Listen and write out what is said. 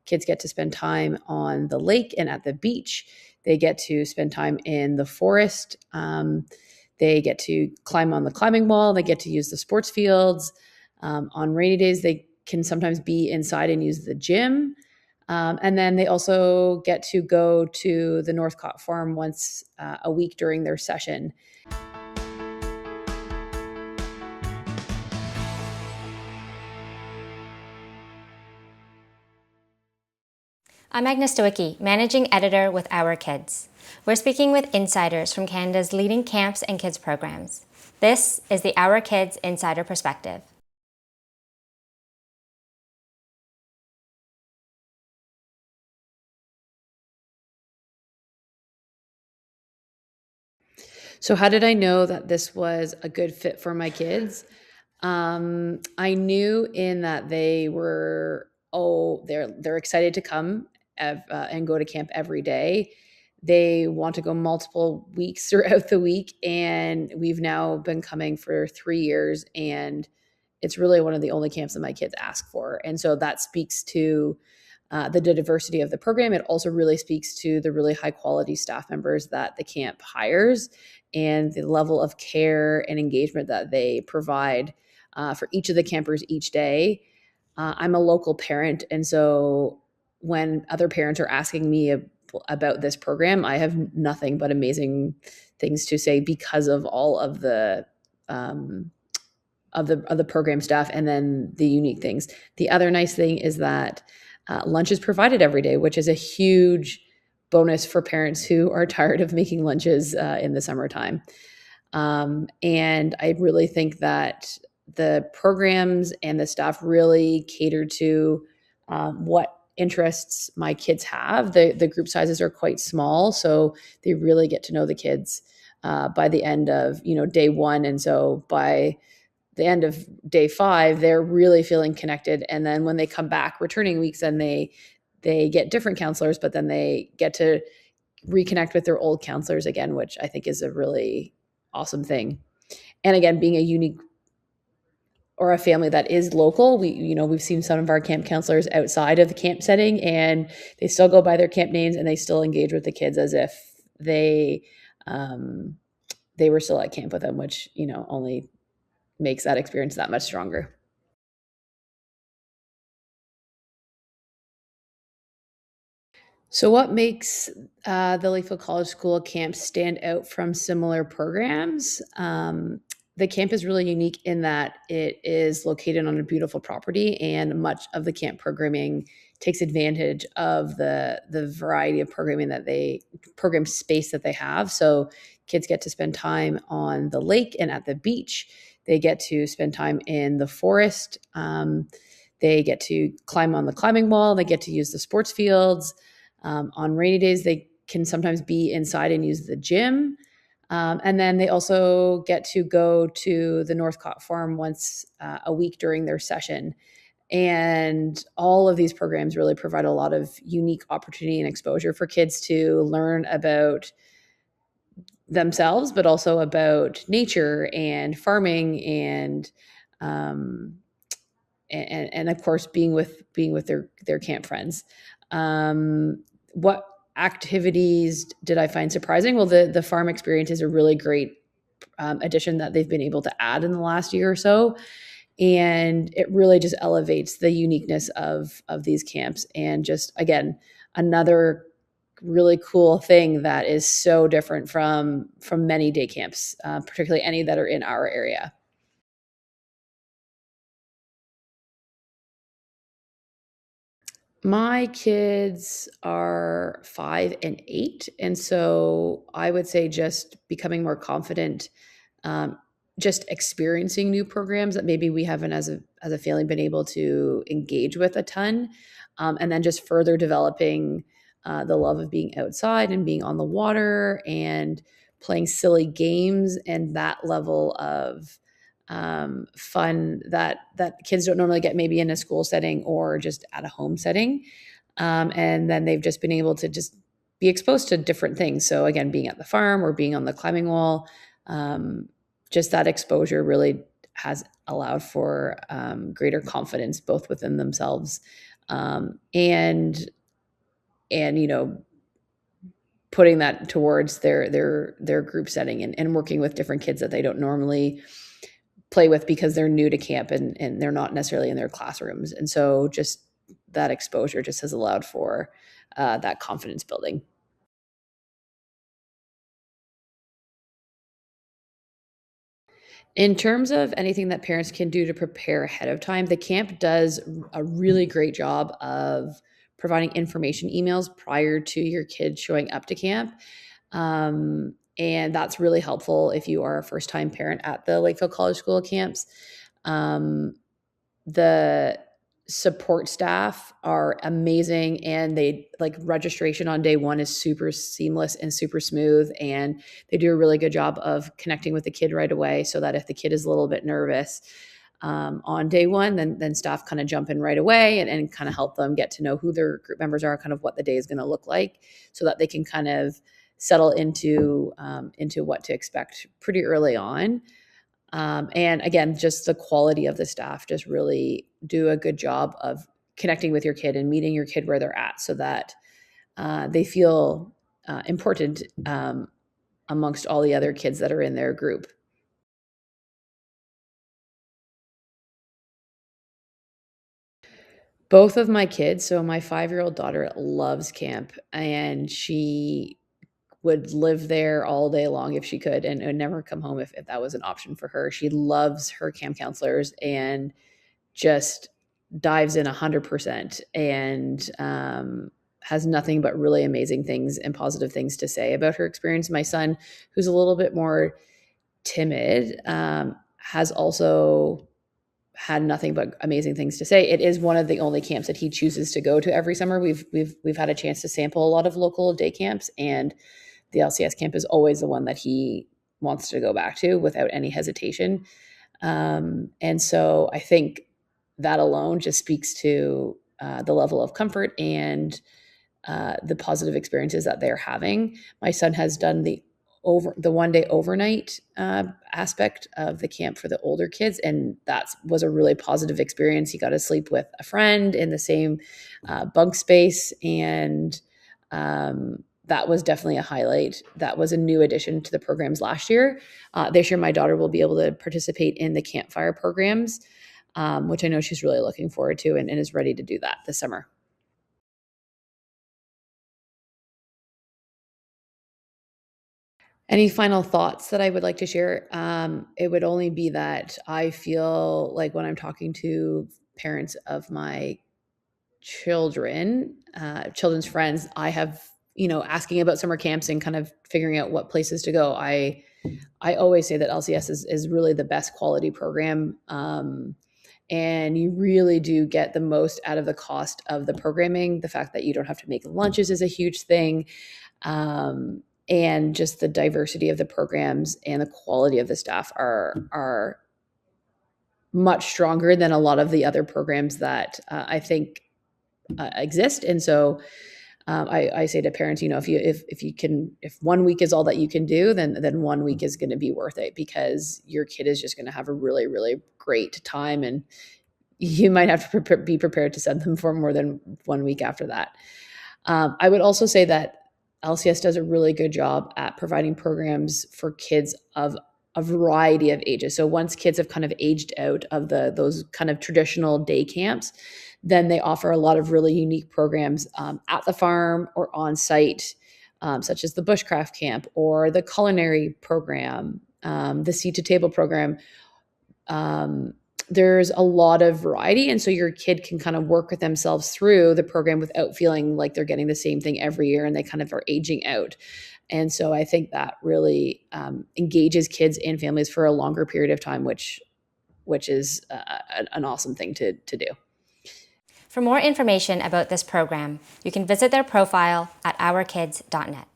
kids get to spend time on the lake and at the beach. They get to spend time in the forest. They get to climb on the climbing wall. They get to use the sports fields. On rainy days, they can sometimes be inside and use the gym. And then they also get to go to the Northcott Farm once a week during their session. I'm Agnes Stowicki, Managing Editor with Our Kids. We're speaking with insiders from Canada's leading camps and kids programs. This is the Our Kids Insider Perspective. So how did I know that this was a good fit for my kids? I knew in that they were, they're excited to come and go to camp every day. They want to go multiple weeks throughout the week, and we've now been coming for 3 years, and it's really one of the only camps that my kids ask for. And so that speaks to the diversity of the program. It also really speaks to the really high quality staff members that the camp hires and the level of care and engagement that they provide for each of the campers each day. I'm a local parent, and so when other parents are asking me about this program, I have nothing but amazing things to say because of all of the program stuff and then the unique things. The other nice thing is that lunch is provided every day, which is a huge bonus for parents who are tired of making lunches in the summertime. And I really think that the programs and the staff really cater to what interests my kids have. The group sizes are quite small, so they really get to know the kids by the end of day one, and so by the end of day 5, they're really feeling connected. And then when they come back returning weeks, then they get different counselors, but then they get to reconnect with their old counselors again, which I think is a really awesome thing. And again, being a unique or a family that is local, we've seen some of our camp counselors outside of the camp setting, and they still go by their camp names and they still engage with the kids as if they were still at camp with them, which only makes that experience that much stronger. So what makes the Lakefield College School camp stand out from similar programs? The camp is really unique in that it is located on a beautiful property, and much of the camp programming takes advantage of the variety of program space that they have. So kids get to spend time on the lake and at the beach. They get to spend time in the forest. They get to climb on the climbing wall. They get to use the sports fields. On rainy days, they can sometimes be inside and use the gym. And then they also get to go to the Northcott Farm once a week during their session. And all of these programs really provide a lot of unique opportunity and exposure for kids to learn about themselves, but also about nature and farming and of course being with their camp friends. What activities did I find surprising? Well, the farm experience is a really great addition that they've been able to add in the last year or so, and it really just elevates the uniqueness of these camps. And just again, another really cool thing that is so different from many day camps, particularly any that are in our area. My kids are 5 and 8, and so I would say just becoming more confident, just experiencing new programs that maybe we haven't as a family been able to engage with a ton, and then just further developing the love of being outside and being on the water and playing silly games and that level of fun that kids don't normally get maybe in a school setting or just at a home setting. And then they've just been able to just be exposed to different things. So again, being at the farm or being on the climbing wall, just that exposure really has allowed for greater confidence both within themselves and putting that towards their group setting and working with different kids that they don't normally play with because they're new to camp and they're not necessarily in their classrooms. And so just that exposure just has allowed for that confidence building. In terms of anything that parents can do to prepare ahead of time, the camp does a really great job of providing information emails prior to your kid showing up to camp. And that's really helpful if you are a first time parent at the Lakefield College School camps. Um, the support staff are amazing, and they like registration on day one is super seamless and super smooth, and they do a really good job of connecting with the kid right away so that if the kid is a little bit nervous on day one, then staff kind of jump in right away and kind of help them get to know who their group members are, kind of what the day is going to look like, so that they can kind of settle into what to expect pretty early on. And again, just the quality of the staff just really do a good job of connecting with your kid and meeting your kid where they're at, so that they feel important amongst all the other kids that are in their group. Both of my kids, so my 5-year-old daughter loves camp, and she would live there all day long if she could, and never come home if that was an option for her. She loves her camp counselors and just dives in 100% and has nothing but really amazing things and positive things to say about her experience. My son, who's a little bit more timid, has also had nothing but amazing things to say. It is one of the only camps that he chooses to go to every summer. We've had a chance to sample a lot of local day camps, and the LCS camp is always the one that he wants to go back to without any hesitation. And so I think that alone just speaks to the level of comfort and the positive experiences that they're having. My son has done the 1 day overnight aspect of the camp for the older kids, and that was a really positive experience. He got to sleep with a friend in the same bunk space, and that was definitely a highlight. That was a new addition to the programs last year. This year, my daughter will be able to participate in the campfire programs, which I know she's really looking forward to and is ready to do that this summer. Any final thoughts that I would like to share? It would only be that I feel like when I'm talking to parents of my children's friends, I have, asking about summer camps and kind of figuring out what places to go. I always say that LCS is really the best quality program. And you really do get the most out of the cost of the programming. The fact that you don't have to make lunches is a huge thing. And just the diversity of the programs and the quality of the staff are much stronger than a lot of the other programs that I think exist. And so I say to parents, if 1 week is all that you can do, then 1 week is going to be worth it, because your kid is just going to have a really, really great time, and you might have to be prepared to send them for more than 1 week after that. I would also say that LCS does a really good job at providing programs for kids of a variety of ages. So once kids have kind of aged out of those kind of traditional day camps, then they offer a lot of really unique programs at the farm or on site, such as the bushcraft camp or the culinary program, the seed to table program. There's a lot of variety, and so your kid can kind of work with themselves through the program without feeling like they're getting the same thing every year and they kind of are aging out. And so I think that really engages kids and families for a longer period of time, which is an awesome thing to do. For more information about this program, you can visit their profile at OurKids.net.